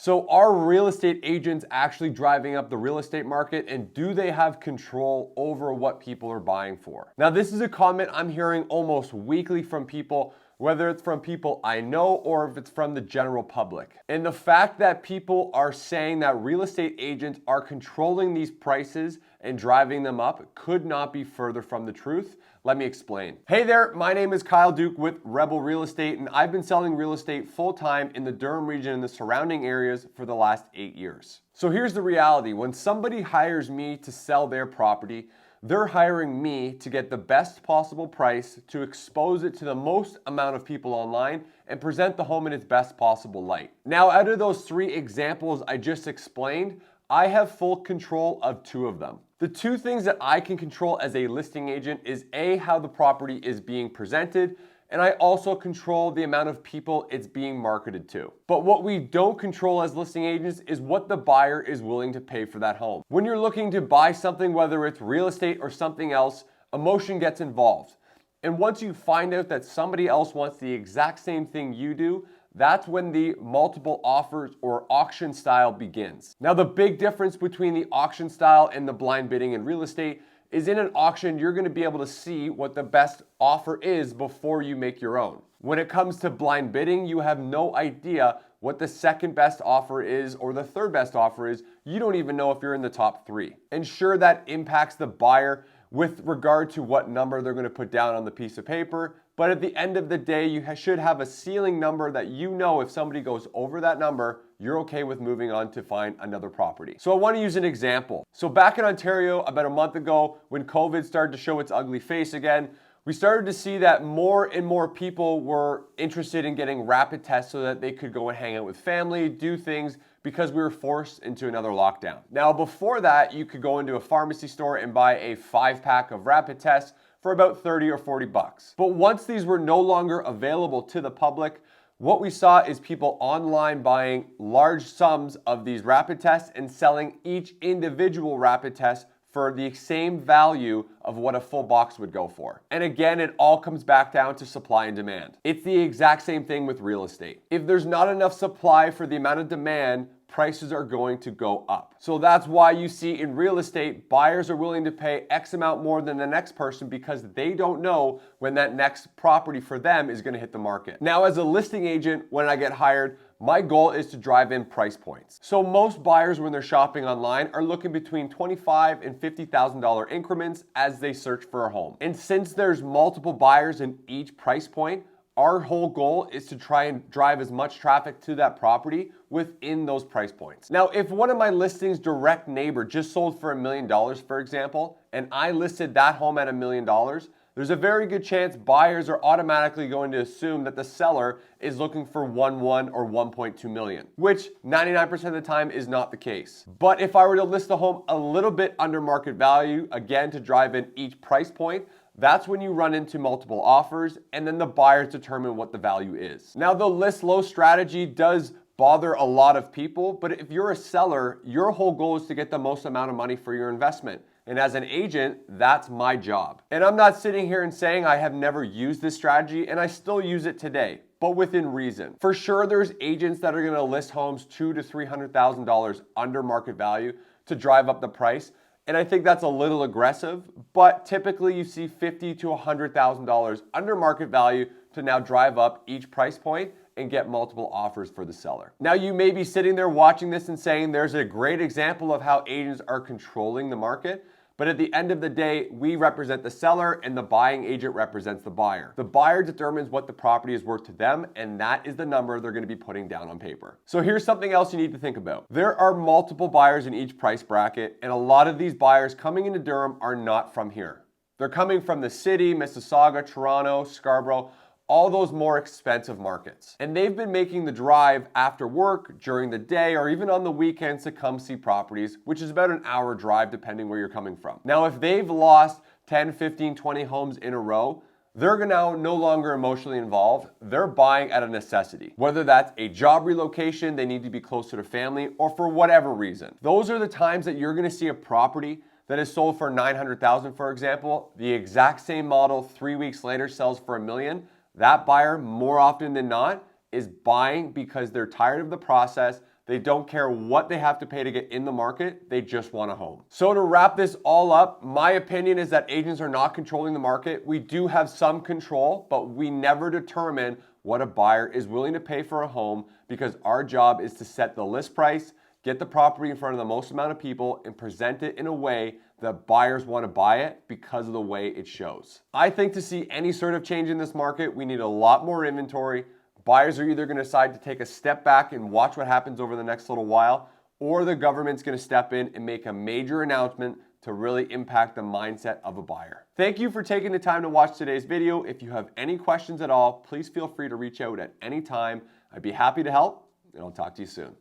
So are real estate agents actually driving up the real estate market, and do they have control over what people are buying for? Now, this is a comment I'm hearing almost weekly from people, whether it's from people I know or if it's from the general public. And the fact that people are saying that real estate agents are controlling these prices and driving them up could not be further from the truth. Let me explain. Hey there, my name is Kyle Duke with Rebel Real Estate, and I've been selling real estate full-time in the Durham region and the surrounding areas for the last 8 years. So here's the reality. When somebody hires me to sell their property, they're hiring me to get the best possible price, to expose it to the most amount of people online, and present the home in its best possible light. Now, out of those 3 examples I just explained, I have full control of 2 of them. The 2 things that I can control as a listing agent is A, how the property is being presented, and I also control the amount of people it's being marketed to. But what we don't control as listing agents is what the buyer is willing to pay for that home. When you're looking to buy something, whether it's real estate or something else, emotion gets involved. And once you find out that somebody else wants the exact same thing you do, that's when the multiple offers or auction style begins. Now, the big difference between the auction style and the blind bidding in real estate is in an auction, you're gonna be able to see what the best offer is before you make your own. When it comes to blind bidding, you have no idea what the second best offer is or the third best offer is. You don't even know if you're in the top 3. And sure, that impacts the buyer with regard to what number they're gonna put down on the piece of paper. But at the end of the day, you should have a ceiling number that you know if somebody goes over that number, you're okay with moving on to find another property. So I want to use an example. So back in Ontario, about a month ago, when COVID started to show its ugly face again, we started to see that more and more people were interested in getting rapid tests so that they could go and hang out with family, do things, because we were forced into another lockdown. Now, before that, you could go into a pharmacy store and buy a 5-pack of rapid tests for about 30 or 40 bucks. But once these were no longer available to the public, what we saw is people online buying large sums of these rapid tests and selling each individual rapid test for the same value of what a full box would go for. And again, it all comes back down to supply and demand. It's the exact same thing with real estate. If there's not enough supply for the amount of demand, prices are going to go up. So that's why you see in real estate, buyers are willing to pay X amount more than the next person because they don't know when that next property for them is going to hit the market. Now, as a listing agent, when I get hired, my goal is to drive in price points. So most buyers, when they're shopping online, are looking between $25,000 and $50,000 increments as they search for a home. And since there's multiple buyers in each price point, our whole goal is to try and drive as much traffic to that property within those price points. Now, if one of my listings' direct neighbor just sold for $1 million, for example, and I listed that home at $1 million, there's a very good chance buyers are automatically going to assume that the seller is looking for 1.1 or 1.2 million, which 99% of the time is not the case. But if I were to list the home a little bit under market value, again, to drive in each price point, that's when you run into multiple offers and then the buyers determine what the value is. Now, the list low strategy does bother a lot of people, but if you're a seller, your whole goal is to get the most amount of money for your investment. And as an agent, that's my job. And I'm not sitting here and saying I have never used this strategy, and I still use it today, but within reason. For sure, there's agents that are gonna list homes $200,000 to $300,000 under market value to drive up the price. And I think that's a little aggressive, but typically you see $50,000 to $100,000 under market value to now drive up each price point and get multiple offers for the seller. Now, you may be sitting there watching this and saying there's a great example of how agents are controlling the market. But at the end of the day, we represent the seller and the buying agent represents the buyer. The buyer determines what the property is worth to them, and that is the number they're gonna be putting down on paper. So here's something else you need to think about. There are multiple buyers in each price bracket, and a lot of these buyers coming into Durham are not from here. They're coming from the city, Mississauga, Toronto, Scarborough, all those more expensive markets. And they've been making the drive after work, during the day, or even on the weekends to come see properties, which is about an hour drive depending where you're coming from. Now, if they've lost 10, 15, 20 homes in a row, they're now no longer emotionally involved. They're buying out of necessity. Whether that's a job relocation, they need to be closer to family, or for whatever reason. Those are the times that you're gonna see a property that is sold for $900,000, for example, the exact same model 3 weeks later sells for $1 million. That buyer, more often than not, is buying because they're tired of the process. They don't care what they have to pay to get in the market. They just want a home. So to wrap this all up, my opinion is that agents are not controlling the market. We do have some control, but we never determine what a buyer is willing to pay for a home, because our job is to set the list price, get the property in front of the most amount of people, and present it in a way that buyers want to buy it because of the way it shows. I think to see any sort of change in this market, we need a lot more inventory. Buyers are either going to decide to take a step back and watch what happens over the next little while, or the government's going to step in and make a major announcement to really impact the mindset of a buyer. Thank you for taking the time to watch today's video. If you have any questions at all, please feel free to reach out at any time. I'd be happy to help, and I'll talk to you soon.